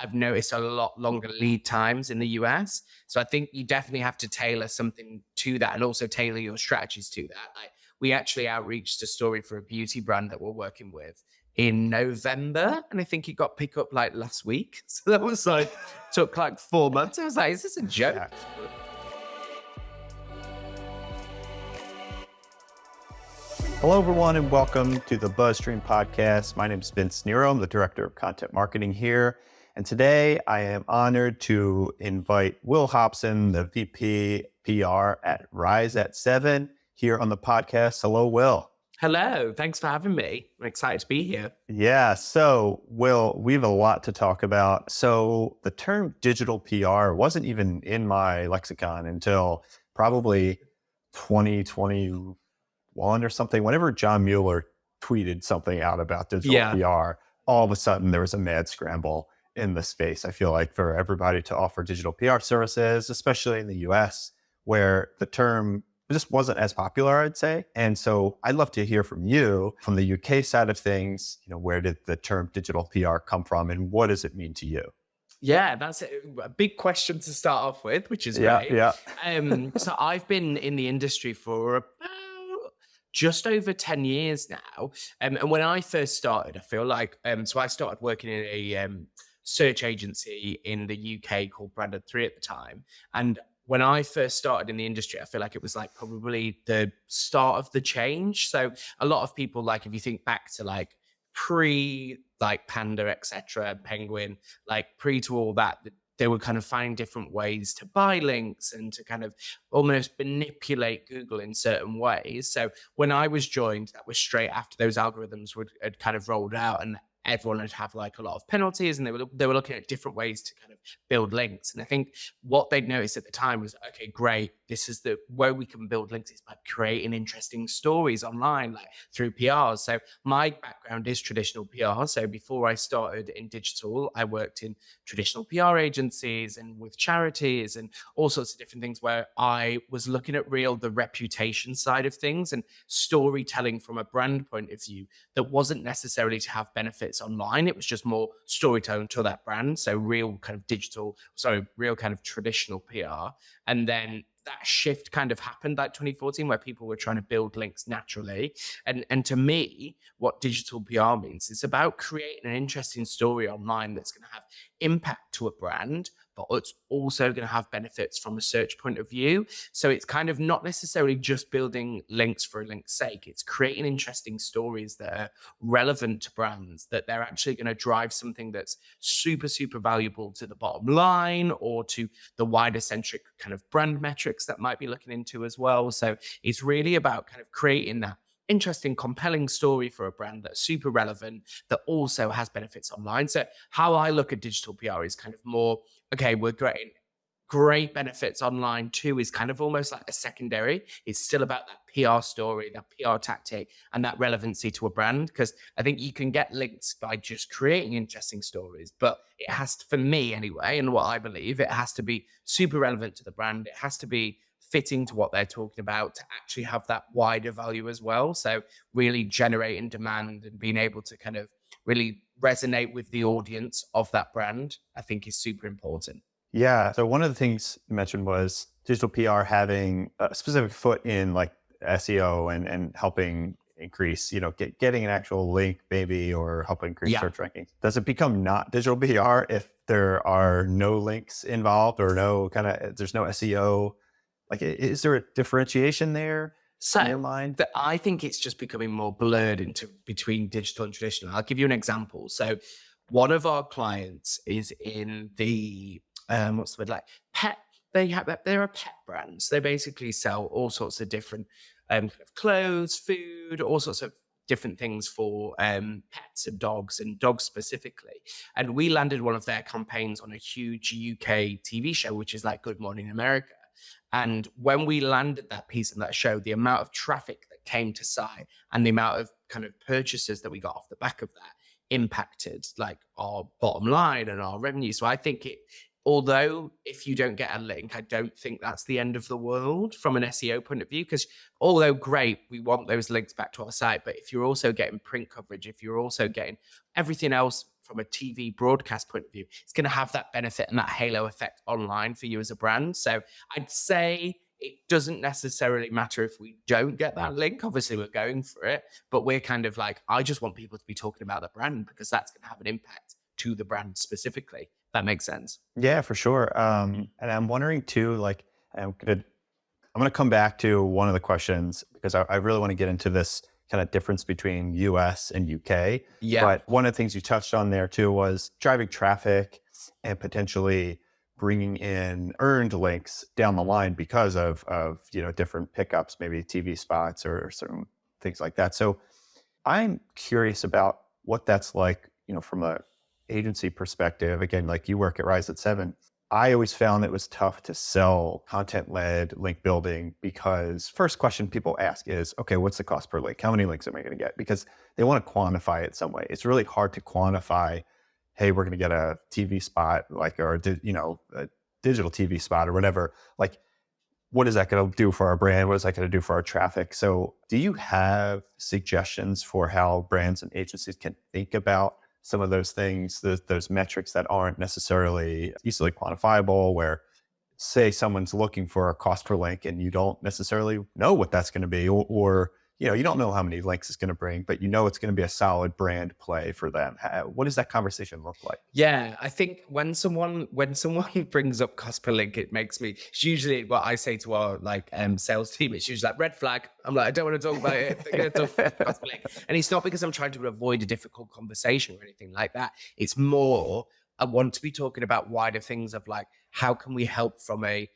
I've noticed a lot longer lead times in the US. So I think you definitely have to tailor something to that and also tailor your strategies to that. Like we actually outreached a story for a beauty brand that we're working with in November. And I think it got picked up like last week. So that was like, took like 4 months. I was like, is this a joke? Hello, everyone, and welcome to the BuzzStream podcast. My name is Vince Nero. I'm the Director of Content Marketing here. And today I am honored to invite Will Hobson, the VP PR at Rise at 7, here on the podcast. Hello, Will. Hello. Thanks for having me. I'm excited to be here. Yeah. So, Will, we have a lot to talk about. So the term digital PR wasn't even in my lexicon until probably 2021 or something. Whenever John Mueller tweeted something out about digital PR, all of a sudden there was a mad scramble in the space. I feel like for everybody to offer digital PR services, especially in the US, where the term just wasn't as popular, I'd say. And so I'd love to hear from you from the UK side of things. Where did the term digital PR come from and what does it mean to you? Yeah, that's a big question to start off with, which is great. Yeah. So I've been in the industry for about just over 10 years now. And when I first started, I feel like, so I started working in a search agency in the UK called Branded 3 at the time. And when I first started in the industry, I feel like it was like probably the start of the change. So a lot of people, like if you think back to like pre like Panda, etc., Penguin, like pre to all that, they were kind of finding different ways to buy links and to kind of almost manipulate Google in certain ways. So when I was joined, that was straight after those algorithms had kind of rolled out and everyone would have like a lot of penalties and they were looking at different ways to kind of build links. And I think what they'd noticed at the time was, okay, great. This is the way we can build links is by creating interesting stories online, like through PR. So my background is traditional PR. So before I started in digital, I worked in traditional PR agencies and with charities and all sorts of different things where I was looking at the reputation side of things and storytelling from a brand point of view that wasn't necessarily to have benefits online. It was just more storytelling to that brand. So real kind of traditional PR. And then that shift kind of happened like 2014 where people were trying to build links naturally. And to me, what digital PR means is about creating an interesting story online that's going to have impact to a brand, but it's also going to have benefits from a search point of view. So it's kind of not necessarily just building links for a link's sake. It's creating interesting stories that are relevant to brands, that they're actually going to drive something that's super, super valuable to the bottom line or to the wider centric kind of brand metrics that might be looking into as well. So it's really about kind of creating that interesting, compelling story for a brand that's super relevant, that also has benefits online. So how I look at digital PR is kind of more, okay, we're getting great benefits online too, is kind of almost like a secondary. It's still about that PR story, that PR tactic, and that relevancy to a brand. Because I think you can get links by just creating interesting stories, but it has to, for me anyway, and what I believe, it has to be super relevant to the brand. It has to be fitting to what they're talking about to actually have that wider value as well. So really generating demand and being able to kind of really resonate with the audience of that brand, I think is super important. Yeah. So one of the things you mentioned was digital PR having a specific foot in like SEO and helping increase, getting an actual link maybe or help increase search rankings. Does it become not digital PR if there are no links involved or there's no SEO? Like, is there a differentiation there in your mind? I think it's just becoming more blurred between digital and traditional. I'll give you an example. So one of our clients is in the, what's the word, like pet, they're a pet brand. So they basically sell all sorts of different kind of clothes, food, all sorts of different things for pets and dogs specifically. And we landed one of their campaigns on a huge UK TV show, which is like Good Morning America. And when we landed that piece in that show, the amount of traffic that came to site and the amount of kind of purchases that we got off the back of that impacted like our bottom line and our revenue. So I think although if you don't get a link, I don't think that's the end of the world from an SEO point of view, because although great, we want those links back to our site, but if you're also getting print coverage, if you're also getting everything else from a TV broadcast point of view, it's going to have that benefit and that halo effect online for you as a brand. So I'd say it doesn't necessarily matter if we don't get that link. Obviously, we're going for it, but we're kind of like, I just want people to be talking about the brand because that's going to have an impact to the brand specifically. That makes sense. Yeah, for sure. And I'm wondering too, like, I'm gonna I'm gonna come back to one of the questions because I really want to get into this kind of difference between US and UK. Yeah. But one of the things you touched on there too was driving traffic and potentially bringing in earned links down the line because of different pickups, maybe TV spots or certain things like that. So I'm curious about what that's like, from a agency perspective. Again, like you work at Rise at Seven. I always found it was tough to sell content led link building because first question people ask is, okay, what's the cost per link? How many links am I going to get? Because they want to quantify it some way. It's really hard to quantify, hey, we're going to get a TV spot, like, or, a digital TV spot or whatever. Like, what is that going to do for our brand? What is that going to do for our traffic? So do you have suggestions for how brands and agencies can think about some of those things, those metrics that aren't necessarily easily quantifiable, where say someone's looking for a cost per link and you don't necessarily know what that's going to be, or you don't know how many links it's going to bring, but it's going to be a solid brand play for them. What does that conversation look like? Yeah, I think when someone brings up cost per link, it's usually what I say to our sales team. It's usually like red flag. I'm like, I don't want to talk about it. They're going to talk cost per link, and it's not because I'm trying to avoid a difficult conversation or anything like that. It's more I want to be talking about wider things of like how can we help from a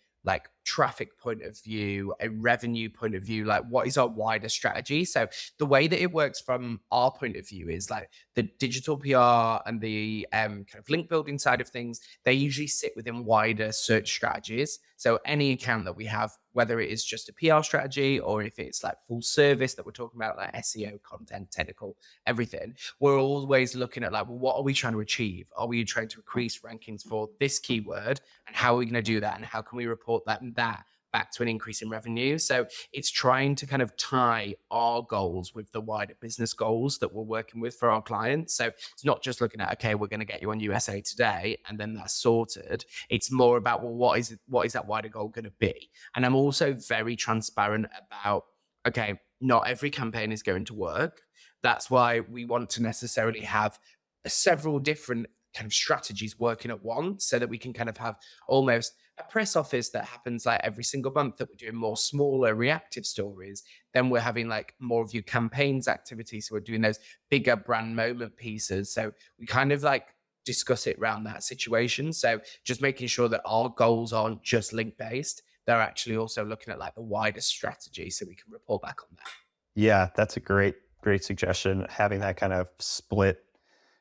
traffic point of view, a revenue point of view, like what is our wider strategy? So the way that it works from our point of view is like the digital PR and the kind of link building side of things, they usually sit within wider search strategies. So any account that we have, whether it is just a PR strategy or if it's like full service that we're talking about, like SEO, content, technical, everything, we're always looking at like, well, what are we trying to achieve? Are we trying to increase rankings for this keyword? And how are we going to do that? And how can we report that and that back to an increase in revenue? So it's trying to kind of tie our goals with the wider business goals that we're working with for our clients. So it's not just looking at, okay, we're going to get you on USA Today and then that's sorted. It's more about, well, what is that wider goal going to be? And I'm also very transparent about, okay, not every campaign is going to work. That's why we want to necessarily have several different kind of strategies working at once so that we can kind of have almost a press office that happens like every single month, that we're doing more smaller reactive stories. Then we're having like more of your campaigns activity. So we're doing those bigger brand moment pieces. So we kind of like discuss it around that situation. So just making sure that our goals aren't just link based. They're actually also looking at like the wider strategy so we can report back on that. Yeah, that's a great suggestion. Having that kind of split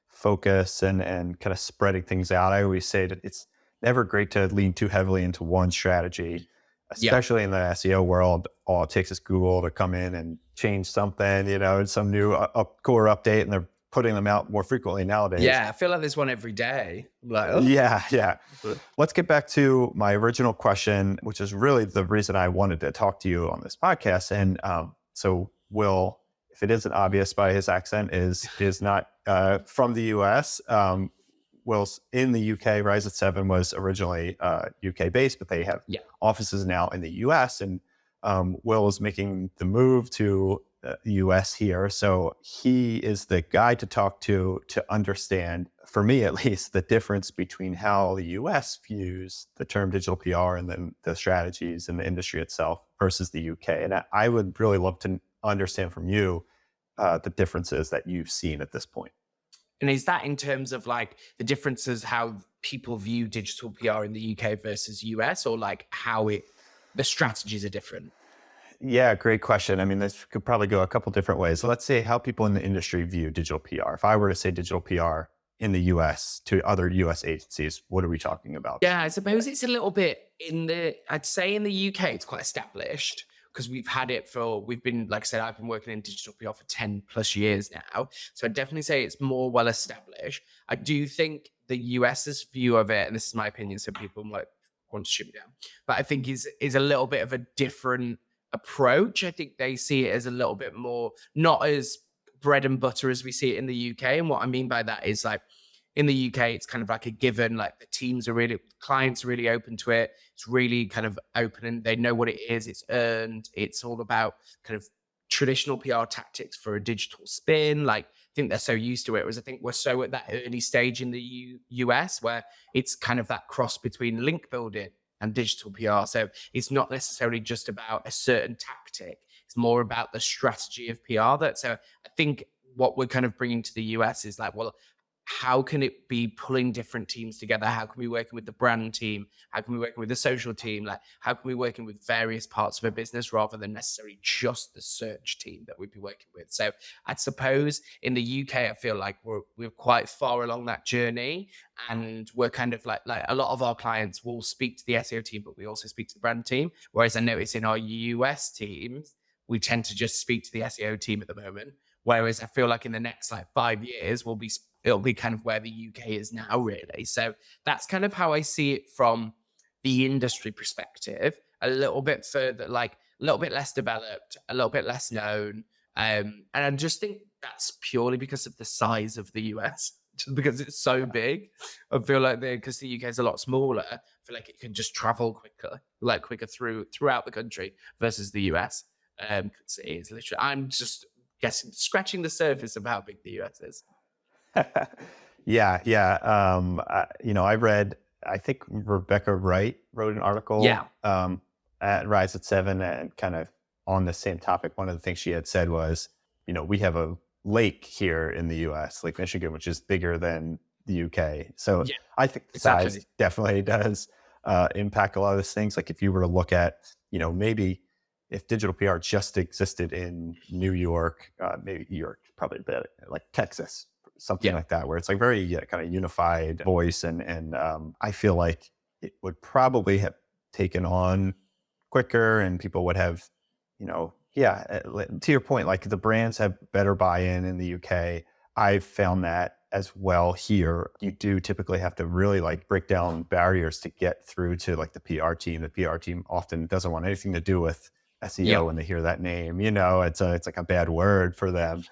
focus and kind of spreading things out. I always say that it's never great to lean too heavily into one strategy, Yeah. especially in the SEO world. All it takes is Google to come in and change something, some new core update, and they're putting them out more frequently nowadays. Yeah. I feel like there's one every day. I'm like, oh. Yeah. Let's get back to my original question, which is really the reason I wanted to talk to you on this podcast. And so Will, if it isn't obvious by his accent, is not from the US. Will's in the UK. Rise at Seven was originally UK based, but they have Yeah. offices now in the US. And Will is making the move to the US here. So he is the guy to talk to understand, for me at least, the difference between how the US views the term digital PR and then the strategies in the industry itself versus the UK. And I would really love to understand from you the differences that you've seen at this point. And is that in terms of like the differences how people view digital PR in the UK versus US, or like the strategies are different? Yeah, great question. I mean, this could probably go a couple different ways. So let's say how people in the industry view digital PR. If I were to say digital PR in the US to other US agencies, what are we talking about? Yeah, I suppose it's a little bit I'd say in the UK, it's quite established because we've been, like I said, I've been working in digital PR for 10 plus years now. So I'd definitely say it's more well established. I do think the US's view of it, and this is my opinion, so people might want to shoot me down, but I think is a little bit of a different approach. I think they see it as a little bit more, not as bread and butter as we see it in the UK. And what I mean by that is like, In the UK, it's kind of like a given. Like the teams are really, clients are really open to it. It's really kind of open and they know what it is. It's earned. It's all about kind of traditional PR tactics for a digital spin. Like I think they're so used to it. Whereas I think we're so at that early stage in the US where it's kind of that cross between link building and digital PR. So it's not necessarily just about a certain tactic. It's more about the strategy of PR. So I think what we're kind of bringing to the US is like, well, how can it be pulling different teams together? How can we working with the brand team? How can we working with the social team? Like, how can we working with various parts of a business rather than necessarily just the search team that we'd be working with? So I suppose in the UK, I feel like we're quite far along that journey, and we're kind of like a lot of our clients will speak to the SEO team, but we also speak to the brand team. Whereas I notice in our US teams, we tend to just speak to the SEO team at the moment. Whereas I feel like in the next like 5 years, it'll be kind of where the UK is now, really. So that's kind of how I see it from the industry perspective. A little bit further, like a little bit less developed, a little bit less known. And I just think that's purely because of the size of the US, just because it's so big. I feel like because the UK is a lot smaller, I feel like it can just travel quicker throughout the country versus the US. It's literally, I'm just guessing, scratching the surface of how big the US is. Yeah, yeah. I read, I think Rebecca Wright wrote an article Yeah, at Rise at Seven and kind of on the same topic. One of the things she had said was, we have a lake here in the US, Lake Michigan, which is bigger than the UK. So yeah, I think size exactly. definitely does impact a lot of those things. Like if you were to look at, maybe if digital PR just existed in New York, maybe New York, probably a bit like Texas, something Yeah, like that, where it's like very kind of unified voice. And I feel like it would probably have taken on quicker and people would have, to your point, like the brands have better buy-in in the UK. I've found that as well here. You do typically have to really like break down barriers to get through to like the PR team. The PR team often doesn't want anything to do with yeah. SEO when they hear that name. It's like a bad word for them.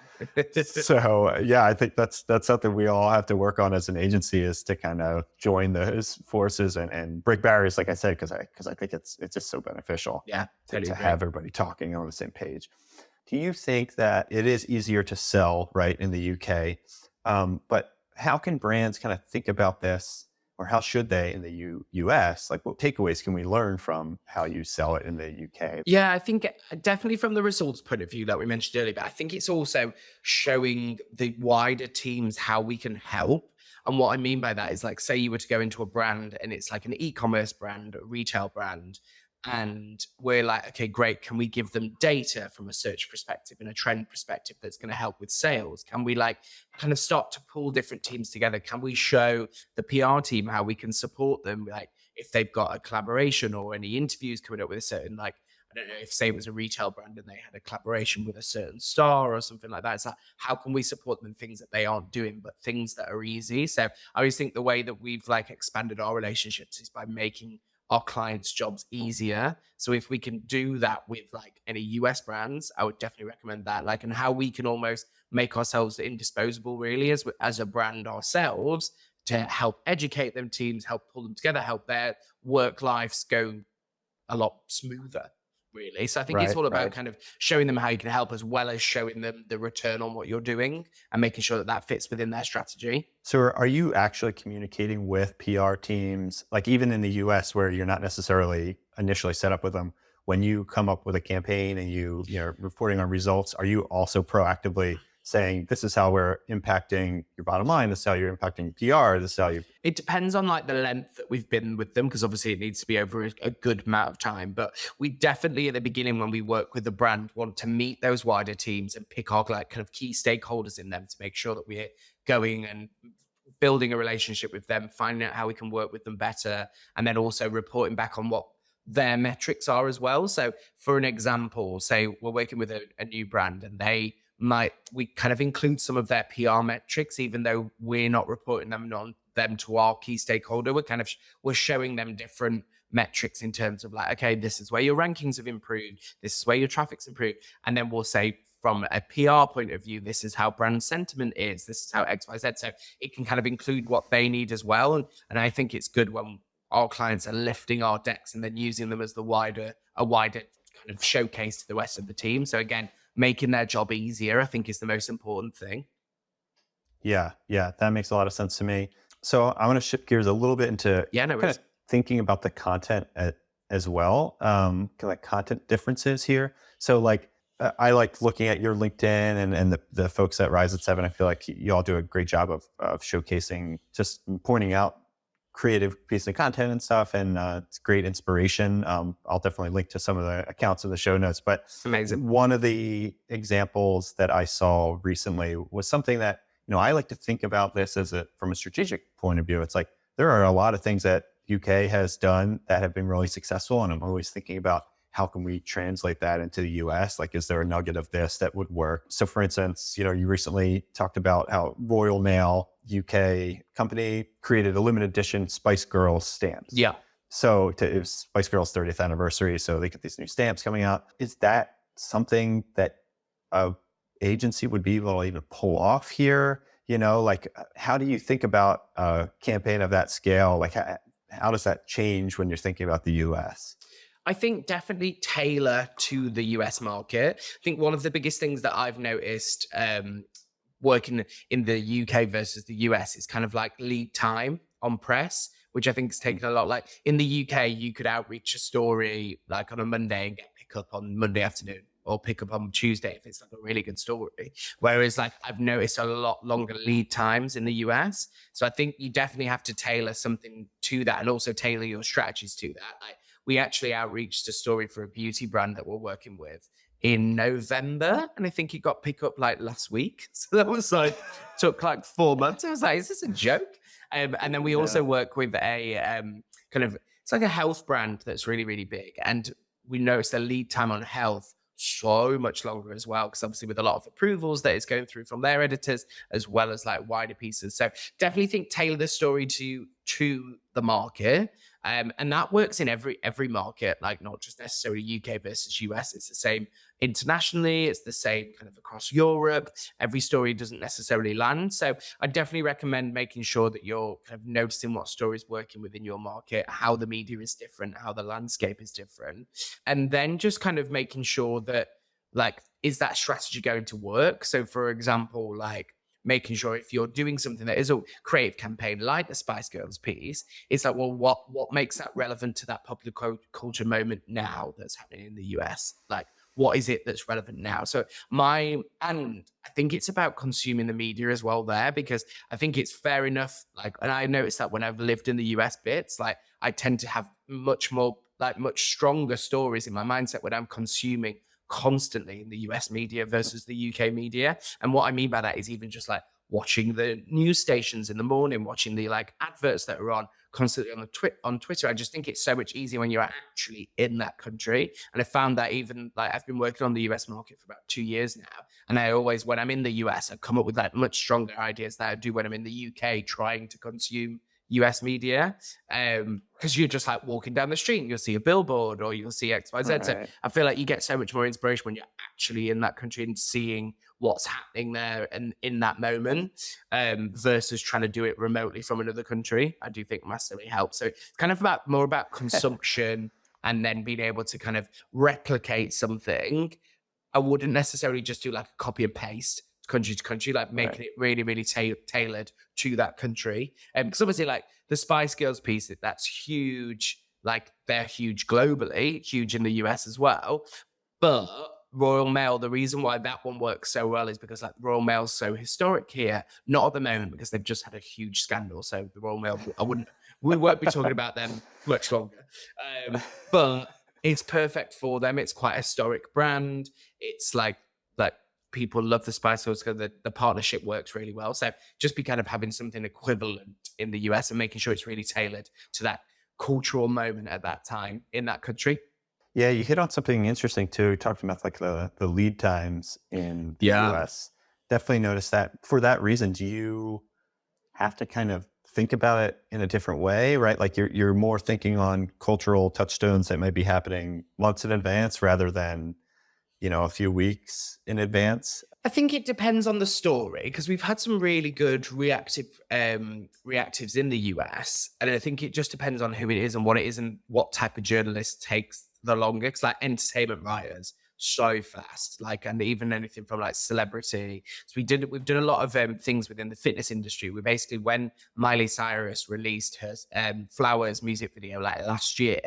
So yeah, I think that's something we all have to work on as an agency, is to kind of join those forces and break barriers, like I said, because I think it's just so beneficial Yeah, totally to agree. have everybody talking on the same page. Do you think that it is easier to sell, right, in the UK? But how can brands kind of think about this, or how should they in the US? Like, what takeaways can we learn from how you sell it in the UK? Yeah, I think definitely from the results point of view that we mentioned earlier, but I think it's also showing the wider teams how we can help. And what I mean by that is like, say you were to go into a brand and it's like an e-commerce brand, a retail brand, and we're like, okay, great. Can we give them data from a search perspective and a trend perspective that's going to help with sales? Can we like kind of start to pull different teams together? Can we show the PR team how we can support them? Like if they've got a collaboration or any interviews coming up with a certain like, I don't know, if say it was a retail brand and they had a collaboration with a certain star or something like that. It's like, how can we support them in things that they aren't doing, but things that are easy? So I always think the way that we've like expanded our relationships is by making our clients' jobs easier. So if we can do that with like any US brands, I would definitely recommend that. Like, and how we can almost make ourselves indisposable, really, as a brand ourselves, to help educate them teams, help pull them together, help their work lives go a lot smoother, really. So I think it's Right, all about right. kind of showing them how you can help, as well as showing them the return on what you're doing and making sure that that fits within their strategy. So are you actually communicating with PR teams, like even in the US where you're not necessarily initially set up with them, when you come up with a campaign and you're reporting on results, are you also proactively saying, this is how we're impacting your bottom line, this is how you're impacting PR, this is how you It depends on like the length that we've been with them, because obviously it needs to be over a good amount of time. But we definitely at the beginning, when we work with the brand, want to meet those wider teams and pick our like kind of key stakeholders in them to make sure that we're going and building a relationship with them, finding out how we can work with them better, and then also reporting back on what their metrics are as well. So, for an example, say we're working with a new brand and we kind of include some of their PR metrics, even though we're not reporting them to our key stakeholder. We're showing them different metrics in terms of like, okay, this is where your rankings have improved, this is where your traffic's improved, and then we'll say from a PR point of view, this is how brand sentiment is, this is how XYZ. So it can kind of include what they need as well. And I think it's good when our clients are lifting our decks and then using them as a wider kind of showcase to the rest of the team. So again, making their job easier, I think, is the most important thing. Yeah, yeah, that makes a lot of sense to me. So I want to shift gears a little bit into Yeah, no kind worries. of thinking about the content as well, kind of like content differences here. So like I like looking at your LinkedIn and the folks at Rise at Seven. I feel like you all do a great job of showcasing, just pointing out creative piece of content and stuff, and it's great inspiration. I'll definitely link to some of the accounts in the show notes. But Amazing. one of the examples that I saw recently was something that, I like to think about this from a strategic point of view. It's like there are a lot of things that UK has done that have been really successful, and I'm always thinking about how can we translate that into the US? Like, is there a nugget of this that would work? So, for instance, you recently talked about how Royal Mail UK company created a limited edition Spice Girls stamps. Yeah. So, it was Spice Girls 30th anniversary, so they get these new stamps coming out. Is that something that a agency would be able to even pull off here? Like, how do you think about a campaign of that scale? Like, how does that change when you're thinking about the US? I think definitely tailor to the US market. I think one of the biggest things that I've noticed working in the UK versus the US is kind of like lead time on press, which I think is taken a lot. Like in the UK, you could outreach a story like on a Monday and get pick up on Monday afternoon, or pick up on Tuesday if it's like a really good story. Whereas like I've noticed a lot longer lead times in the US. So I think you definitely have to tailor something to that, and also tailor your strategies to that. Like we actually outreached a story for a beauty brand that we're working with in November, and I think it got picked up like last week. So that was like took like 4 months. I was like, is this a joke? And then we Yeah. also work with a kind of, it's like a health brand that's really, really big. And we noticed the lead time on health so much longer as well, because obviously with a lot of approvals that it's going through from their editors, as well as like wider pieces. So definitely think tailor the story to the market. And that works in every market, like not just necessarily UK versus US. It's the same internationally. It's the same kind of across Europe. Every story doesn't necessarily land. So I definitely recommend making sure that you're kind of noticing what stories working within your market, how the media is different, how the landscape is different, and then just kind of making sure that, like, is that strategy going to work? So for example, like making sure if you're doing something that is a creative campaign like the Spice Girls piece, it's like, well, what makes that relevant to that popular culture moment now that's happening in the US? Like, what is it that's relevant now? So and I think it's about consuming the media as well there, because I think it's fair enough. Like, and I noticed that when I've lived in the US bits, like I tend to have much stronger stories in my mindset when I'm consuming constantly in the US media versus the UK media. And what I mean by that is even just like watching the news stations in the morning, watching the like adverts that are on constantly on Twitter. I just think it's so much easier when you're actually in that country. And I found that even like I've been working on the US market for about 2 years now. And I always, when I'm in the US, I come up with like much stronger ideas than I do when I'm in the UK trying to consume US media, because you're just like walking down the street and you'll see a billboard or you'll see XYZ. So Right. I feel like you get so much more inspiration when you're actually in that country and seeing what's happening there and in that moment, versus trying to do it remotely from another country. I do think massively helps. So it's kind of more about consumption and then being able to kind of replicate something. I wouldn't necessarily just do like a copy and paste country to country, like Right. making it really, really tailored to that country. Because obviously, like the Spice Girls piece, that's huge. Like they're huge globally, huge in the US as well. But Royal Mail, the reason why that one works so well is because like Royal Mail's so historic here, not at the moment because they've just had a huge scandal. So the Royal Mail, we won't be talking about them much longer. But it's perfect for them. It's quite a historic brand. It's like people love the Spice Girls because the partnership works really well. So just be kind of having something equivalent in the US and making sure it's really tailored to that cultural moment at that time in that country. Yeah, you hit on something interesting too, talking about like the lead times in the Yeah. US. Definitely noticed that. For that reason, do you have to kind of think about it in a different way, right? Like you're more thinking on cultural touchstones that might be happening months in advance rather than, a few weeks in advance? I think it depends on the story because we've had some really good reactives in the US, and I think it just depends on who it is and what it is and what type of journalist takes the longest. Like entertainment writers, so fast. Like, and even anything from like celebrity. So we've done a lot of things within the fitness industry. We basically, when Miley Cyrus released her Flowers music video like last year,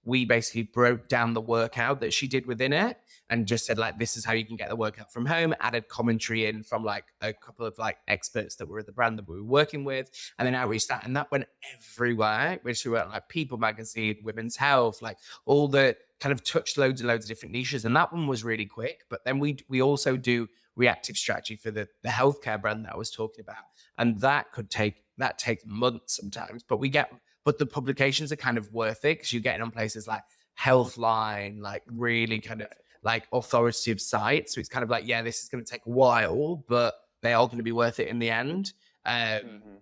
we basically broke down the workout that she did within it and just said like, this is how you can get the workout from home, added commentary in from like a couple of like experts that were at the brand that we were working with, and then outreached that, and that went everywhere, which we went like People Magazine, Women's Health, like all the kind of touched loads and loads of different niches, and that one was really quick. But then we also do reactive strategy for the healthcare brand that I was talking about, and that takes months sometimes, but the publications are kind of worth it because you're getting on places like Healthline, like really kind of like authoritative sites. So it's kind of like, yeah, this is going to take a while, but they are going to be worth it in the end.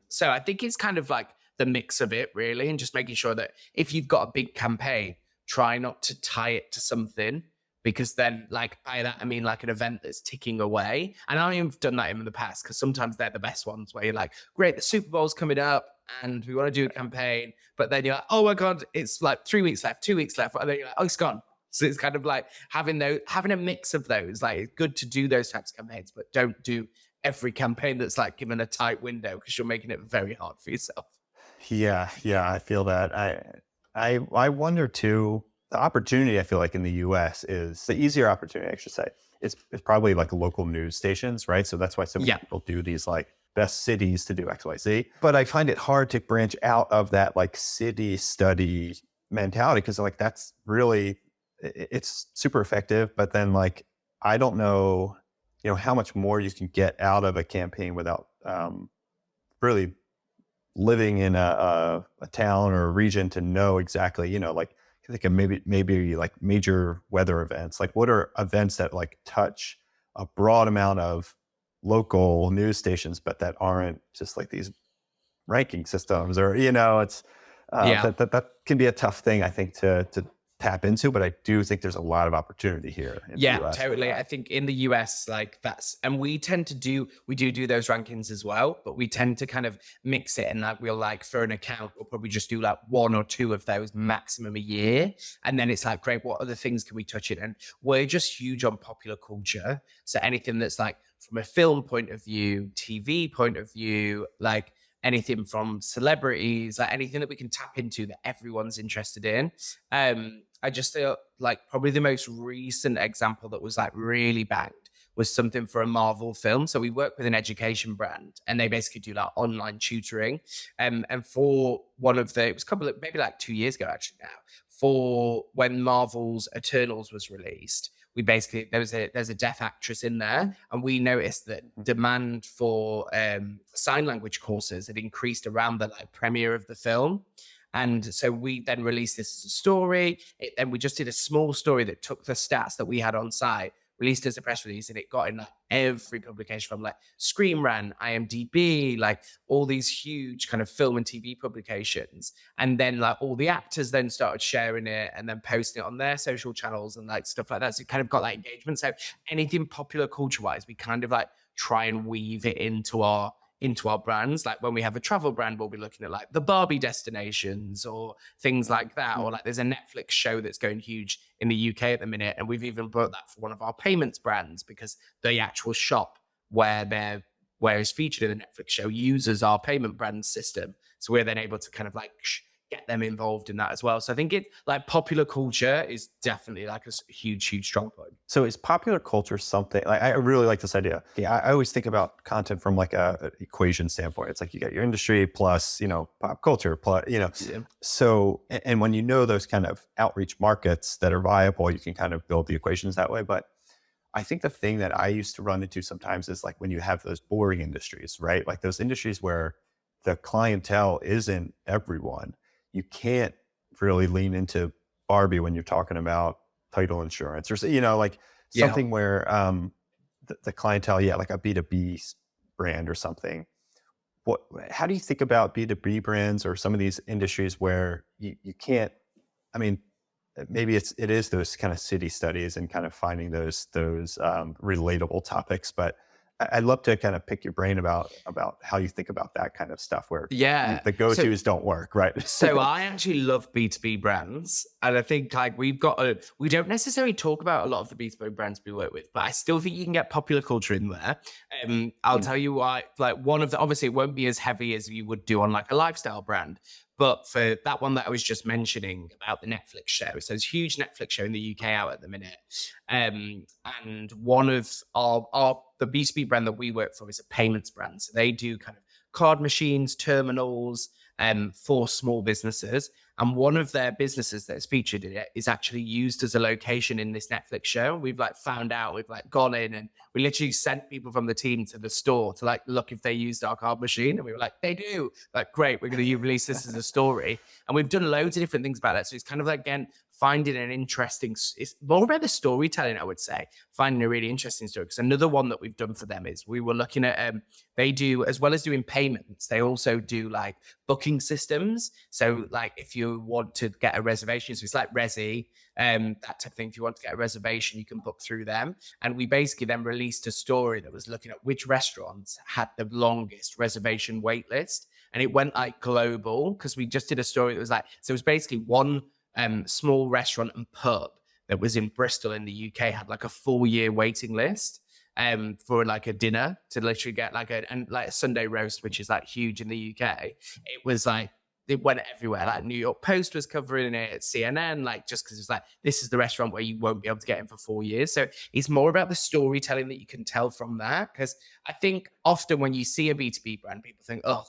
So I think it's kind of like the mix of it, really, and just making sure that if you've got a big campaign, try not to tie it to something, because then, like, by that I mean like an event that's ticking away. And I've done that in the past because sometimes they're the best ones where you're like, great, the Super Bowl's coming up and we want to do a campaign, but then you're like, oh my god, it's like 3 weeks left, 2 weeks left, and then you're like, oh, it's gone. So it's kind of like having a mix of those. Like, it's good to do those types of campaigns, but don't do every campaign that's like given a tight window because you're making it very hard for yourself. Yeah, yeah, I feel that. I wonder too. The opportunity I feel like in the U.S. is the easier opportunity, I should say. Is probably like local news stations, right? So that's why so many Yeah. people do these like best cities to do X, Y, Z. But I find it hard to branch out of that like city study mentality because like that's really it's super effective. But then like I don't know, how much more you can get out of a campaign without really living in a town or a region to know exactly, like I think of maybe like major weather events. Like what are events that like touch a broad amount of local news stations, but that aren't just like these ranking systems or, it's Yeah. that can be a tough thing, I think, to tap into. But I do think there's a lot of opportunity here in the Yeah, US for totally. that. I think in the US, like and we do those rankings as well, but we tend to kind of mix it, and like we'll like for an account, we'll probably just do like one or two of those maximum a year. And then it's like, great, what other things can we touch it? And we're just huge on popular culture. So anything that's like from a film point of view, TV point of view, like anything from celebrities, like anything that we can tap into that everyone's interested in. I just feel like probably the most recent example that was like really banged was something for a Marvel film. So we work with an education brand and they basically do like online tutoring. And for one of it was a couple of, maybe like 2 years ago actually now, for when Marvel's Eternals was released, we basically, there's a deaf actress in there. And we noticed that demand for sign language courses had increased around the like premiere of the film. And so we then released this as a story. And we just did a small story that took the stats that we had on site, released as a press release, and it got in like every publication from like Screen Rant, IMDb, like all these huge kind of film and TV publications. And then like all the actors then started sharing it and then posting it on their social channels and like stuff like that. So it kind of got that engagement. So anything popular culture wise, we kind of like try and weave it into our brands. Like when we have a travel brand, we'll be looking at like the Barbie destinations or things like that. Or like there's a Netflix show that's going huge in the UK at the minute. And we've even brought that for one of our payments brands because the actual shop where it's featured in the Netflix show uses our payment brand system. So we're then able to kind of like get them involved in that as well. So I think it like popular culture is definitely like a huge, huge strong point. So is popular culture something like I really like this idea? Yeah, I always think about content from like a equation standpoint. It's like you got your industry plus, pop culture plus, Yeah. So and when you know those kind of outreach markets that are viable, you can kind of build the equations that way. But I think the thing that I used to run into sometimes is like when you have those boring industries, right? Like those industries where the clientele isn't everyone. You can't really lean into Barbie when you're talking about title insurance or, like Yeah. something where the clientele, yeah, like a B2B brand or something. How do you think about B2B brands or some of these industries where you can't, I mean, maybe it is those kind of city studies and kind of finding those relatable topics. But I'd love to kind of pick your brain about how you think about that kind of stuff where Yeah. the So go-tos don't work, right? So I actually love B2B brands. And I think like we don't necessarily talk about a lot of the B2B brands we work with, but I still think you can get popular culture in there. I'll Mm, tell you why, like one of the, obviously it won't be as heavy as you would do on like a lifestyle brand. But for that one that I was just mentioning about the Netflix show, so there's a huge Netflix show in the UK out at the minute. And one of the B2B brand that we work for is a payments brand. So they do kind of card machines, terminals, for small businesses. And one of their businesses that's featured in it is actually used as a location in this Netflix show. We've like found out, we've like gone in and we literally sent people from the team to the store to like look if they used our card machine. And we were like, they do. Like, great, we're going to release this as a story. And we've done loads of different things about that. So it's kind of like, again, finding an interesting, it's more about the storytelling, I would say, finding a really interesting story. Because another one that we've done for them is we were looking at, they do, as well as doing payments, they also do like booking systems. So like if you want to get a reservation, so it's like Resi, that type of thing. If you want to get a reservation, you can book through them. And we basically then released a story that was looking at which restaurants had the longest reservation wait list. And it went like global because we just did a story that was like, so it was basically one small restaurant and pub that was in Bristol in the UK had like a 4-year waiting list for like a dinner to literally get like a Sunday roast, which is like huge in the UK. It was like, it went everywhere. Like New York Post was covering it, CNN, like just because it's like, this is the restaurant where you won't be able to get in for 4 years. So it's more about the storytelling that you can tell from that. Because I think often when you see a B2B brand, people think, oh,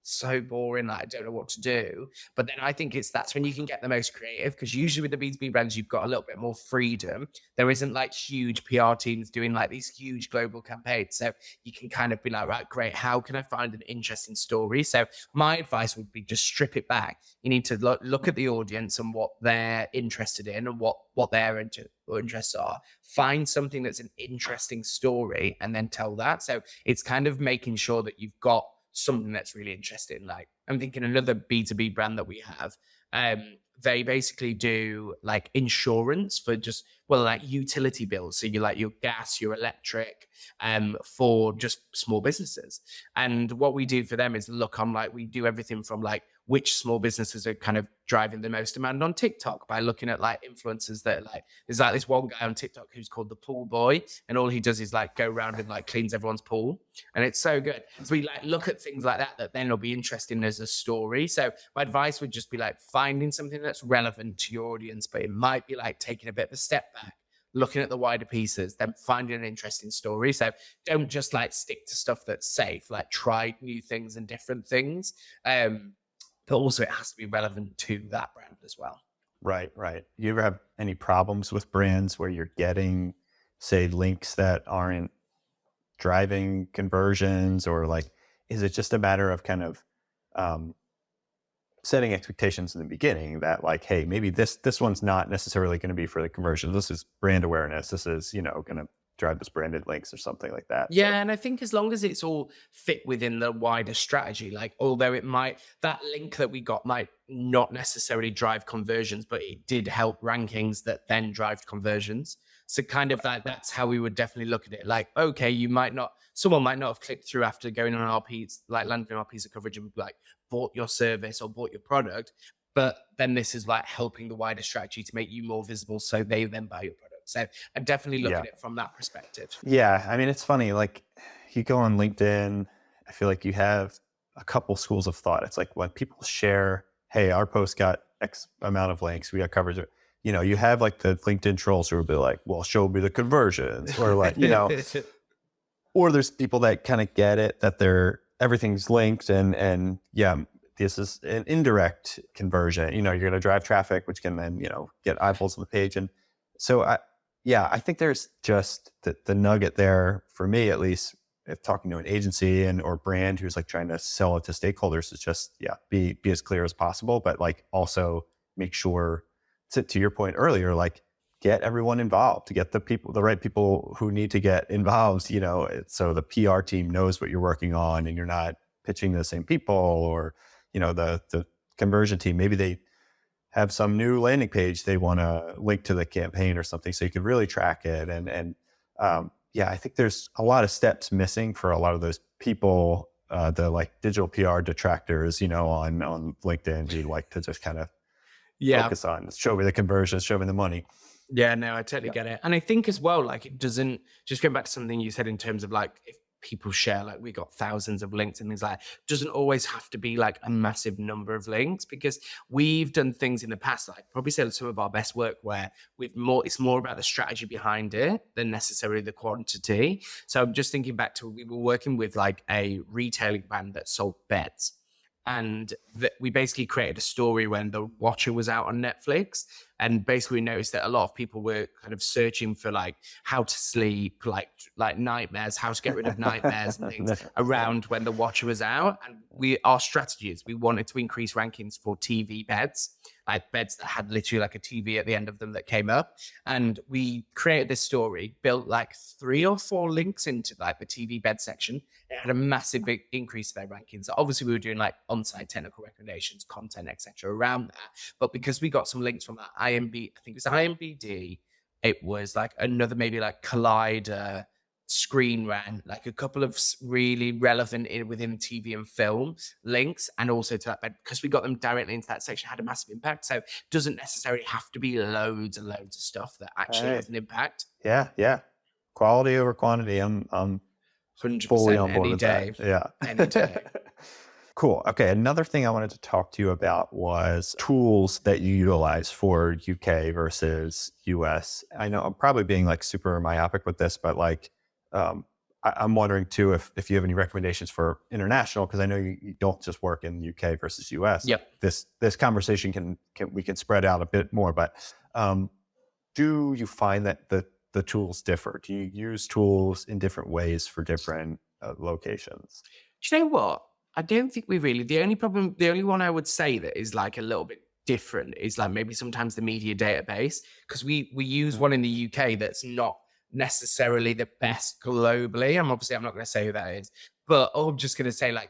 so boring, like I don't know what to do. But then I think that's when you can get the most creative, because usually with the B2B brands, you've got a little bit more freedom. There isn't like huge PR teams doing like these huge global campaigns. So you can kind of be like, right, great, how can I find an interesting story? So my advice would be just strip it back. You need to look at the audience and what they're interested in and what their interests are. Find something that's an interesting story and then tell that. So it's kind of making sure that you've got something that's really interesting. Like I'm thinking another B2B brand that we have, they basically do like insurance for just, well, like utility bills. So you like your gas, your electric, for just small businesses. And what we do for them is look on like, we do everything from like which small businesses are kind of driving the most demand on TikTok by looking at like influencers that are like, there's like this one guy on TikTok who's called the pool boy. And all he does is like go around and like cleans everyone's pool. And it's so good. So we like look at things like that then will be interesting as a story. So my advice would just be like finding something that's relevant to your audience, but it might be like taking a bit of a step back, looking at the wider pieces, then finding an interesting story. So don't just like stick to stuff that's safe, like try new things and different things. But also it has to be relevant to that brand as well. right, right. You ever have any problems with brands where you're getting, say, links that aren't driving conversions, or like, is it just a matter of kind of um, setting expectations in the beginning that like, hey, maybe this one's not necessarily going to be for the conversion. This is brand awareness. This is, going to drive this branded links or something like that. So Yeah, and I think as long as it's all fit within the wider strategy, like although that link that we got might not necessarily drive conversions, but it did help rankings that then drive conversions. So kind of that's how we would definitely look at it. Like, okay, someone might not have clicked through after going on our piece, like landing on our piece of coverage and like bought your service or bought your product. But then this is like helping the wider strategy to make you more visible so they then buy your product. So I definitely look yeah. at it from that perspective. Yeah, I mean, it's funny, like, you go on LinkedIn, I feel like you have a couple schools of thought. It's like when people share, "Hey, our post got X amount of links, we got coverage," you have, like, the LinkedIn trolls who will be like, "Well, show me the conversions," or like, or there's people that kinda get it, that everything's linked and yeah, this is an indirect conversion. You're gonna drive traffic, which can then, get eyeballs on the page, and so yeah, I think there's just the nugget there for me, at least, if talking to an agency or brand who's like trying to sell it to stakeholders, is just, yeah, be as clear as possible, but like also make sure to your point earlier, like get everyone involved, to get the right people who need to get involved, so the PR team knows what you're working on and you're not pitching the same people, or, the conversion team, maybe they have some new landing page they want to link to the campaign or something, so you could really track it. Yeah, I think there's a lot of steps missing for a lot of those people, the like digital PR detractors, on LinkedIn, who like to just kind of Yeah. focus on show me the conversions, show me the money. Yeah, no, I totally Yeah. get it. And I think as well, like it doesn't just going back to something you said in terms of like if people share, like we got thousands of links and things like that, doesn't always have to be like a massive number of links because we've done things in the past, like probably say some of our best work where it's more about the strategy behind it than necessarily the quantity. So I'm just thinking back to we were working with like a retailing brand that sold beds. And we basically created a story when The Watcher was out on Netflix. And basically, we noticed that a lot of people were kind of searching for like how to sleep, like nightmares, how to get rid of nightmares and things Yeah. around when The Watcher was out. And our strategy is we wanted to increase rankings for TV beds, like beds that had literally like a TV at the end of them that came up. And we created this story, built like 3 or 4 links into like the TV bed section. It had a massive big increase to their rankings. Obviously, we were doing like on-site technical recommendations, content, etc. around that. But because we got some links from that IMB, I think it was IMBD, it was like another maybe like Collider, Screen Rant, like a couple of really relevant within TV and film links, and also to that bed because we got them directly into that section had a massive impact. So it doesn't necessarily have to be loads and loads of stuff that actually Right. has an impact. Yeah, yeah. Quality over quantity. I'm fully 100% on board any with that. day, Yeah. any day. Cool. Okay. Another thing I wanted to talk to you about was tools that you utilize for UK versus US. I know I'm probably being like super myopic with this, but like, I'm wondering too if you have any recommendations for international, because I know you don't just work in UK versus US. Yep. This conversation we can spread out a bit more, but do you find that the tools differ? Do you use tools in different ways for different locations? Do you know what? I don't think we really. The only one I would say that is like a little bit different is like maybe sometimes the media database because we use Mm. one in the UK that's not necessarily the best globally. I'm not going to say who that is, but I'm just going to say like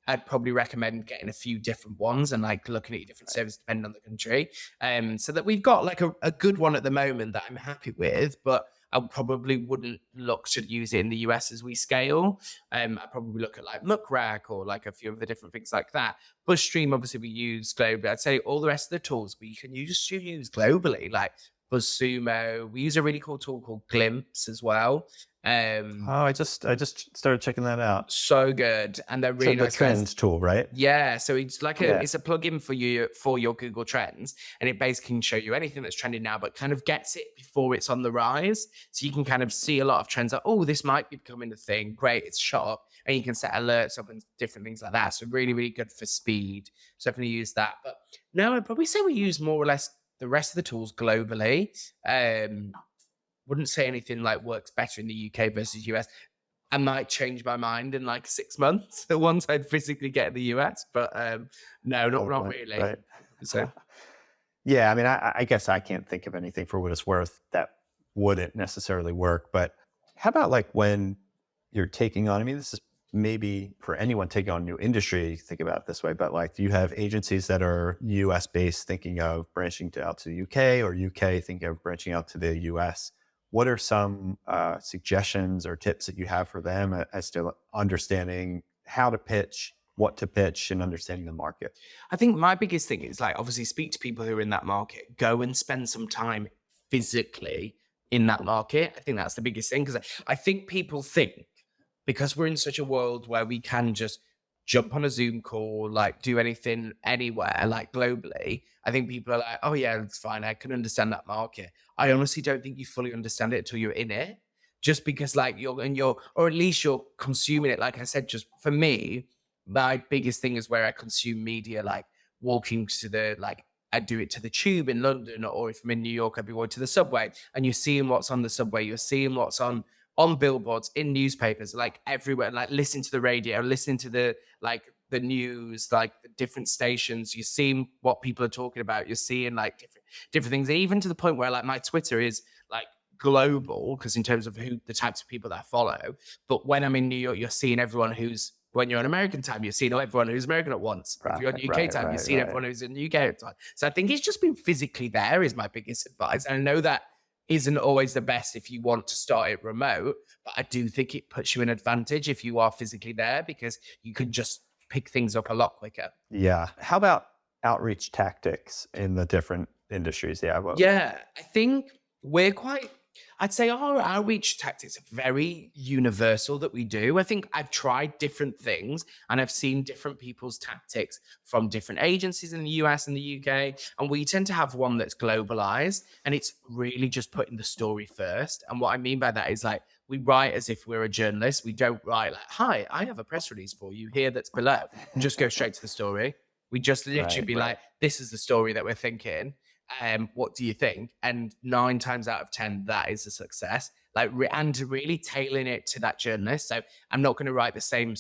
I'd probably recommend getting a few different ones and like looking at your different services depending on the country. So that we've got like a good one at the moment that I'm happy with, but I probably wouldn't look to use it in the US as we scale. I probably look at like Muckrack or like a few of the different things like that. Buzzstream, obviously, we use globally. I'd say all the rest of the tools we can use globally, like BuzzSumo. We use a really cool tool called Glimpse as well. Um, Oh, I just started checking that out. so good, and they're So really the nice guys. trends tool, right? Yeah, so it's like Yeah. it's a plugin for your Google Trends, and it basically can show you anything that's trending now, but kind of gets it before it's on the rise. So you can kind of see a lot of trends like, oh, this might be becoming a thing. Great, it's shot up, and you can set alerts up and different things like that. So really, really good for speed. So definitely use that. But no, I'd probably say we use more or less the rest of the tools globally. Wouldn't say anything like works better in the UK versus US. I might change my mind in like 6 months once I'd physically get in the US, but no, not Totally. really. Right. So Yeah. I mean, I guess I can't think of anything for what it's worth that wouldn't necessarily work. But how about like when you're taking on, I mean, this is maybe for anyone taking on a new industry, think about it this way, but like you have agencies that are US based thinking of branching out to the UK, or UK thinking of branching out to the US. What are some suggestions or tips that you have for them as to understanding how to pitch, what to pitch, and understanding the market? I think my biggest thing is like obviously speak to people who are in that market, go and spend some time physically in that market. I think that's the biggest thing because I think people think because we're in such a world where we can just jump on a Zoom call, like do anything anywhere, like globally. I think people are like, oh yeah, it's fine. I can understand that market. I honestly don't think you fully understand it until you're in it. Just because like or at least you're consuming it. Like I said, just for me, my biggest thing is where I consume media, like walking to I do it to the tube in London, or if I'm in New York, I'd be going to the subway, and you're seeing what's on the subway, you're seeing what's on billboards, in newspapers, like everywhere, like listening to the radio, listening to the news, like the different stations, you're seeing what people are talking about, you're seeing like different things, and even to the point where like my Twitter is like global because in terms of who the types of people that I follow. But when I'm in New York, you're seeing everyone who's When you're on American time, you're seeing everyone who's American at once. If Right, you're on UK right, time, you're right, seeing right. everyone who's in the UK at time. So I think it's just being physically there is my biggest advice. And I know that isn't always the best if you want to start it remote, but I do think it puts you an advantage if you are physically there because you can just pick things up a lot quicker. Yeah. How about outreach tactics in the different industries? Yeah. Well, Yeah, I think we're quite, I'd say our outreach tactics are very universal that we do. I think I've tried different things and I've seen different people's tactics from different agencies in the US and the UK. And we tend to have one that's globalized and it's really just putting the story first. And what I mean by that is like, we write as if we're a journalist. We don't write like, hi, I have a press release for you here that's below. Just go straight to the story. We just literally right, be right. like, this is the story that we're thinking, what do you think? And 9 times out of 10, that is a success. And really tailoring it to that journalist. So I'm not going to write the same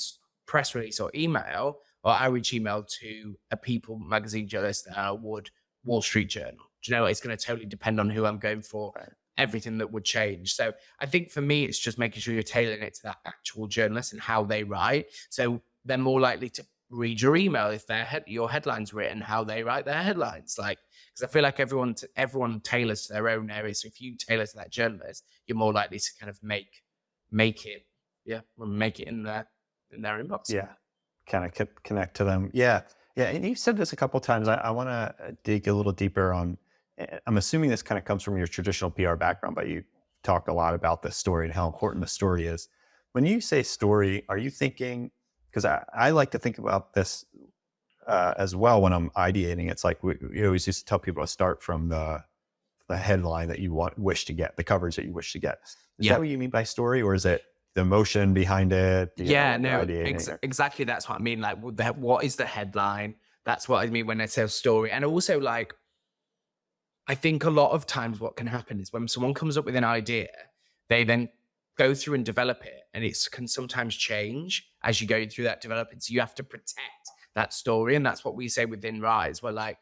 press release or email or outreach email to a People magazine journalist that I would Wall Street Journal. Do you know what? It's going to totally depend on who I'm going for. Right. Everything that would change. So I think for me, it's just making sure you're tailoring it to that actual journalist and how they write. So they're more likely to read your email if your headline's written how they write their headlines. Like, because I feel like everyone tailors to their own area. So if you tailor to that journalist, you're more likely to kind of make it, make it in their inbox. Yeah. Kind of connect to them. Yeah. Yeah. And you've said this a couple of times. I want to dig a little deeper on, I'm assuming this kind of comes from your traditional PR background, but you talk a lot about the story and how important the story is. When you say story, are you thinking, because I like to think about this as well when I'm ideating. It's like we always used to tell people to start from the headline that you wish to get, the coverage that you wish to get. Is Yeah. that what you mean by story, or is it the emotion behind it? Yeah, When you're no, ideating? exactly. That's what I mean. Like, what is the headline? That's what I mean when I say story. And also, like, I think a lot of times what can happen is when someone comes up with an idea, they then go through and develop it, and it can sometimes change as you go through that development. So you have to protect that story, and that's what we say within Rise. We're like,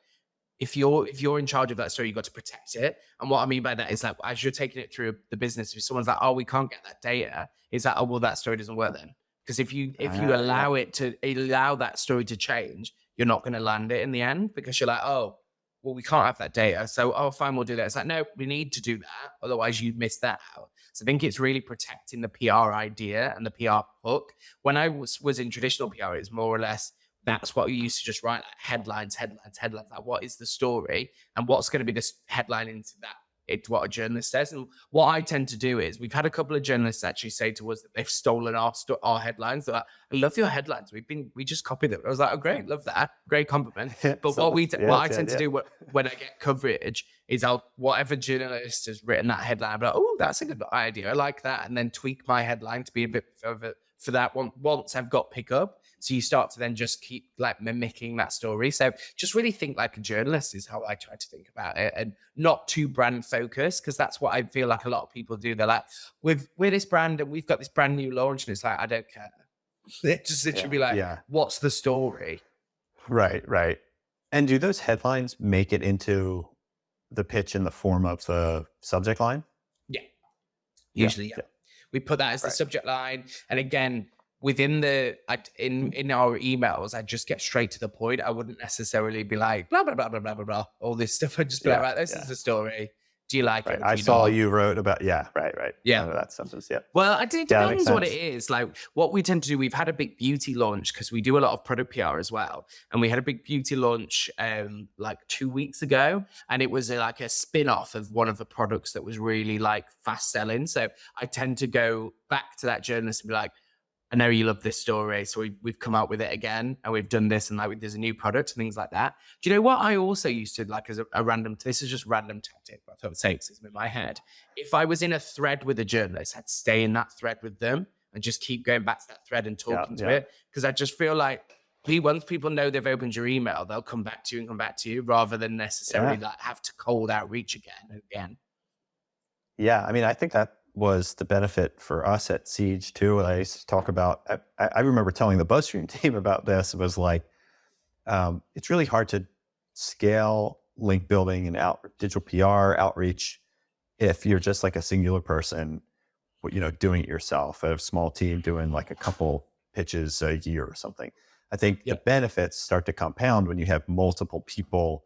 if you're in charge of that story, you've got to protect it. And what I mean by that is like, as you're taking it through the business, if someone's like, oh, we can't get that data, is that, oh, well, that story doesn't work then. Because if you Yeah. allow that story to change, you're not going to land it in the end because you're like, oh, well, we can't have that data. So, oh, fine, we'll do that. It's like, no, we need to do that. Otherwise you miss that out. So I think it's really protecting the PR idea and the PR hook. When I was in traditional PR, it's more or less, that's what we used to just write, like headlines. Like, what is the story and what's going to be this headline into that? It's what a journalist says. And what I tend to do is, we've had a couple of journalists actually say to us that they've stolen our headlines. They're like, I love your headlines. We just copied them. I was like, oh, great, love that, great compliment. But So what I yeah, tend to yeah. do when I get coverage is whatever journalist has written that headline, I'm like, oh, that's a good idea. I like that, and then tweak my headline to be a bit further for that one once I've got pickup. So you start to then just keep like mimicking that story. So just really think like a journalist is how I try to think about it, and not too brand focused, because that's what I feel like a lot of people do. They're like, we're this brand and we've got this brand new launch, and it's like, I don't care. It just literally be like, Yeah. what's the story? Right, right. And do those headlines make it into the pitch in the form of the subject line? Yeah, Yeah. usually, yeah. Yeah. We put that as the Right. subject line. And again, within in our emails, I just get straight to the point. I wouldn't necessarily be like blah blah blah blah blah blah blah, all this stuff. I'd just be like, Yeah. right, this is Yeah. the story. Do you like it Right. or I do you saw not? you wrote about, yeah, right, right. Yeah. None of that stuff is, yeah. Well, it Yeah, that makes depends what it sense. is. Like what we tend to do, we've had a big beauty launch because we do a lot of product PR as well. And we had a big beauty launch like 2 weeks ago. And it was like a spin-off of one of the products that was really like fast selling. So I tend to go back to that journalist and be like, I know you love this story, so we've come out with it again, and we've done this, and like there's a new product and things like that. Do you know what I also used to like as a random? This is just random tactic, but I thought I'd say it's in my head. If I was in a thread with a journalist, I'd stay in that thread with them and just keep going back to that thread and Yeah. talking to Yeah. it, because I just feel like once people know they've opened your email, they'll come back to you rather than necessarily Yeah. like have to cold outreach again and again. Yeah. I mean, I think that was the benefit for us at Siege too. And I used to talk about, I remember telling the BuzzStream team about this. It was like, it's really hard to scale link building and digital PR outreach if you're just like a singular person, doing it yourself, a small team doing like a couple pitches a year or something. I think the Yeah. benefits start to compound when you have multiple people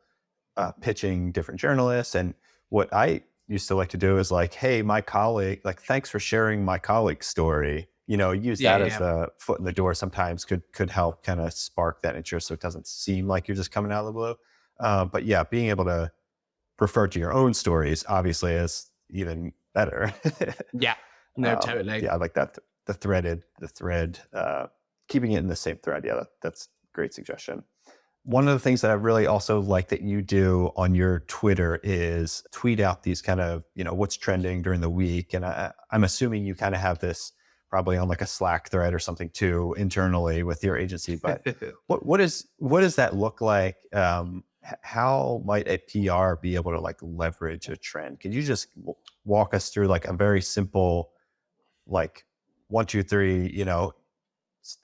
pitching different journalists. And what I used to like to do is like, hey, my colleague, like, thanks for sharing my colleague's story. Use Yeah. that Yeah. as Yeah. a foot in the door. Sometimes could help kind of spark that interest, so it doesn't seem like you're just coming out of the blue. But yeah, being able to refer to your own stories obviously is even better. Yeah. No, totally. Yeah, I like that. The thread, keeping it in the same thread. Yeah, that's a great suggestion. One of the things that I really also like that you do on your Twitter is tweet out these kind of, what's trending during the week. And I'm assuming you kind of have this probably on like a Slack thread or something too internally with your agency. But what does that look like? How might a PR be able to like leverage a trend? Can you just walk us through like a very simple, like 1, 2, 3,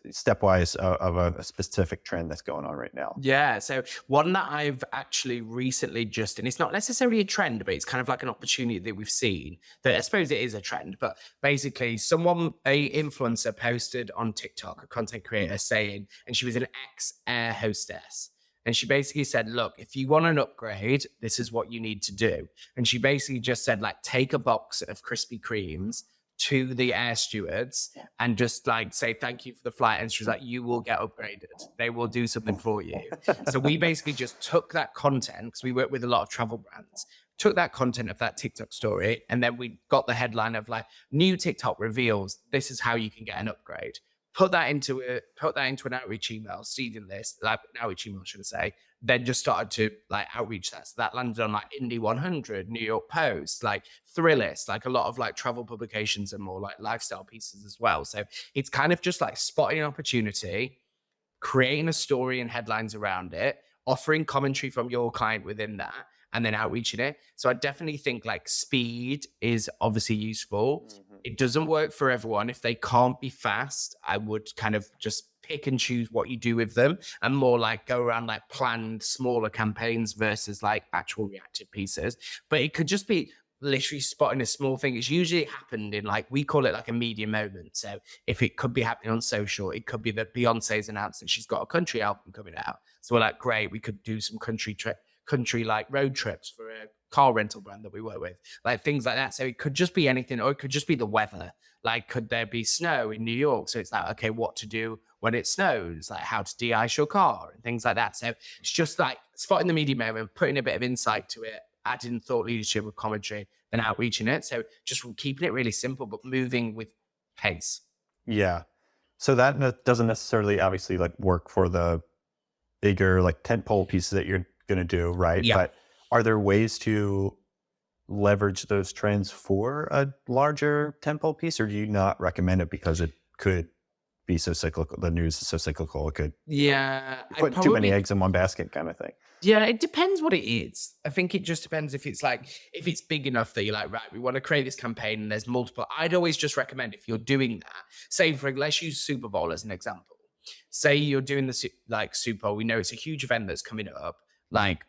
stepwise of a specific trend that's going on right now? Yeah. So one that I've actually recently and it's not necessarily a trend, but it's kind of like an opportunity that we've seen that I suppose it is a trend. But basically, a influencer posted on TikTok, a content creator saying, and she was an ex-air hostess. And she basically said, look, if you want an upgrade, this is what you need to do. And she basically just said, like, take a box of Krispy Kremes to the air stewards and just like say thank you for the flight. And she was like, you will get upgraded. They will do something for you. So we basically just took that content, because we work with a lot of travel brands, took that content of that TikTok story, and then we got the headline of like, new TikTok reveals this is how you can get an upgrade. Put that into an outreach email, seeding list, like an outreach email, should I say, then just started to like outreach that. So that landed on like Indie 100, New York Post, like Thrillist, like a lot of like travel publications and more like lifestyle pieces as well. So it's kind of just like spotting an opportunity, creating a story and headlines around it, offering commentary from your client within that, and then outreaching it. So I definitely think like speed is obviously useful. It doesn't work for everyone. If they can't be fast, I would kind of just pick and choose what you do with them and more like go around like planned smaller campaigns versus like actual reactive pieces. But it could just be literally spotting a small thing. It's usually happened in like, we call it like a media moment. So if it could be happening on social, it could be that Beyonce's announced that she's got a country album coming out. So we're like, great, we could do some country like road trips for a car rental brand that we work with, like things like that. So it could just be anything, or it could just be the weather. Like, could there be snow in New York? So it's like, okay, what to do when it snows, like how to de-ice your car and things like that. So it's just like spotting the media moment, putting a bit of insight to it, adding thought leadership with commentary, then outreaching it. So just keeping it really simple, but moving with pace. Yeah. So that doesn't necessarily obviously like work for the bigger like tentpole pieces that you're going to do, right? Yeah. But are there ways to leverage those trends for a larger tentpole piece, or do you not recommend it because it could be so cyclical? The news is so cyclical, it could Yeah. I put too many probably eggs in one basket kind of thing. Yeah, it depends what it is. I think it just depends if it's big enough that you're like, right, we want to create this campaign and there's multiple. I'd always just recommend, if you're doing that, say let's use Super Bowl as an example. Say you're doing the like Super Bowl, we know it's a huge event that's coming up, like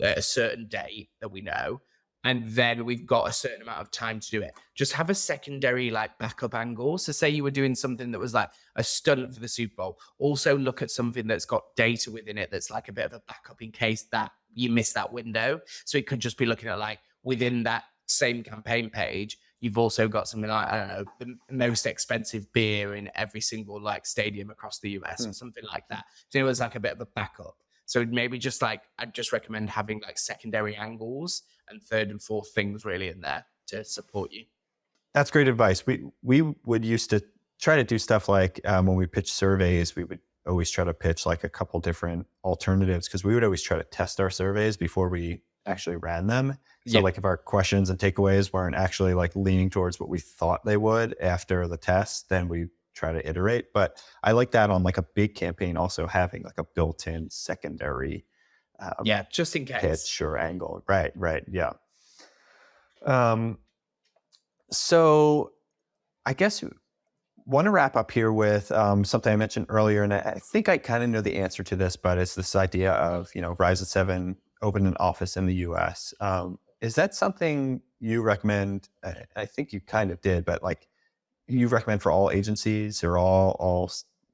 at a certain date that we know, and then we've got a certain amount of time to do it. Just have a secondary like backup angle. So say you were doing something that was like a stunt for the Super Bowl. Also look at something that's got data within it that's like a bit of a backup in case that you miss that window. So it could just be looking at like within that same campaign page, you've also got something like, I don't know, the most expensive beer in every single like stadium across the US or something like that. So it was like a bit of a backup. So maybe just like, I'd just recommend having like secondary angles and third and fourth things really in there to support you. That's great advice. We would used to try to do stuff like when we pitch surveys, we would always try to pitch like a couple different alternatives, because we would always try to test our surveys before we actually ran them. So Yeah. like if our questions and takeaways weren't actually like leaning towards what we thought they would after the test, then we try to iterate. But I like that on like a big campaign, also having like a built-in secondary Yeah. Just in case. pitch or angle. Right. Yeah. Um, so I guess want to wrap up here with something I mentioned earlier, and I think I kind of know the answer to this, but it's this idea of, Rise at 7 open an office in the U.S. Is that something you recommend? I think you kind of did, but like you recommend for all agencies or all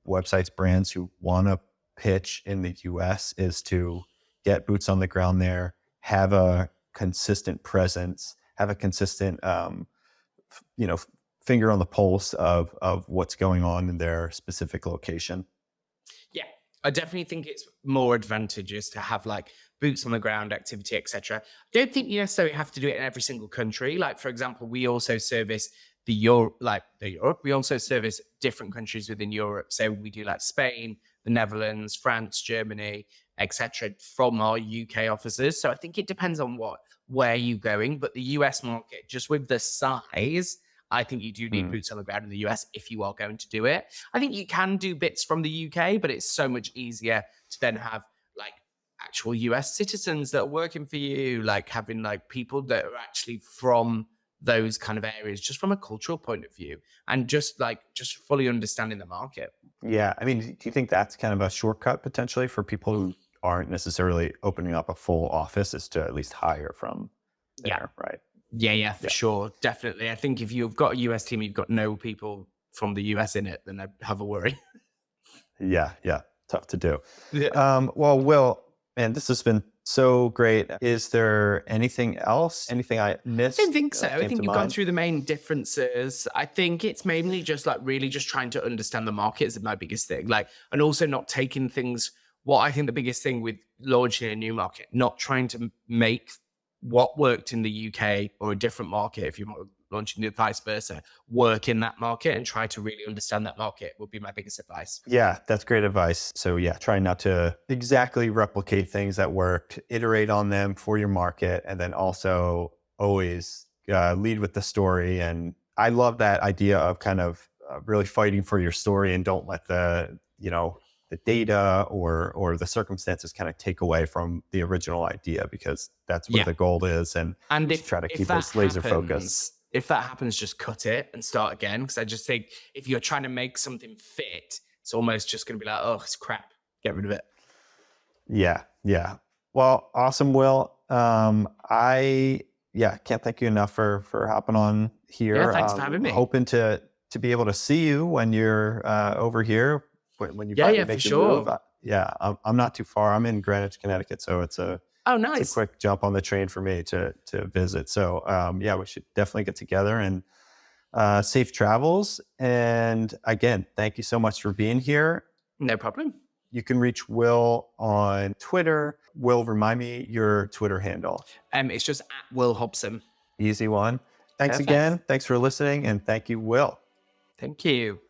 websites, brands who want to pitch in the US is to get boots on the ground there, have a consistent presence, have a consistent, you know, finger on the pulse of what's going on in their specific location. Yeah, I definitely think it's more advantageous to have like boots on the ground activity, etc. I don't think you necessarily have to do it in every single country. Like, for example, we also service the Europe. We also service different countries within Europe. So we do like Spain, the Netherlands, France, Germany, etc. from our UK offices. So I think it depends on where you're going. But the US market, just with the size, I think you do need Mm. boots on the ground in the US if you are going to do it. I think you can do bits from the UK, but it's so much easier to then have like actual US citizens that are working for you, like having like people that are actually from those kind of areas, just from a cultural point of view, and just fully understanding the market. Yeah. I mean, do you think that's kind of a shortcut potentially for people who aren't necessarily opening up a full office, is to at least hire from Yeah. there, right? Yeah, for Yeah. sure. Definitely. I think if you've got a US team, you've got no people from the US in it, then I have a worry. Yeah. Yeah. Tough to do. Yeah. Well, Will, man, this has been so great. Is there anything else? Anything I I don't missed think so. that I came to think you've gone mind? through the main differences. I think it's mainly just like really just trying to understand the market is my biggest thing. Like, and also not taking things. What I think the biggest thing with launching a new market, not trying to make what worked in the UK or a different market, if you're launching the vice versa, work in that market and try to really understand that market would be my biggest advice. Yeah, that's great advice. So yeah, try not to exactly replicate things that worked, iterate on them for your market, and then also always lead with the story. And I love that idea of kind of really fighting for your story, and don't let the data or the circumstances kind of take away from the original idea, because that's where Yeah. the goal is. And And you should try to if keep that us laser focused. happens, if that happens, just cut it and start again. Because I just think if you're trying to make something fit, it's almost just going to be like, oh, it's crap. Get rid of it. Yeah, yeah. Well, awesome, Will. I can't thank you enough for hopping on Yeah, here. thanks for having me. Hoping to be able to see you when you're over here, when you finally Yeah, for make your move. sure. Yeah, I'm not too far. I'm in Greenwich, Connecticut, so Oh, it's a nice. quick jump on the train for me to visit. So yeah, we should definitely get together, and safe travels. And again, thank you so much for being here. No problem. You can reach Will on Twitter. Will, remind me your Twitter handle. It's just at Will Hobson. Easy one. Thanks Perfect. again. Thanks for listening. And thank you, Will. Thank you.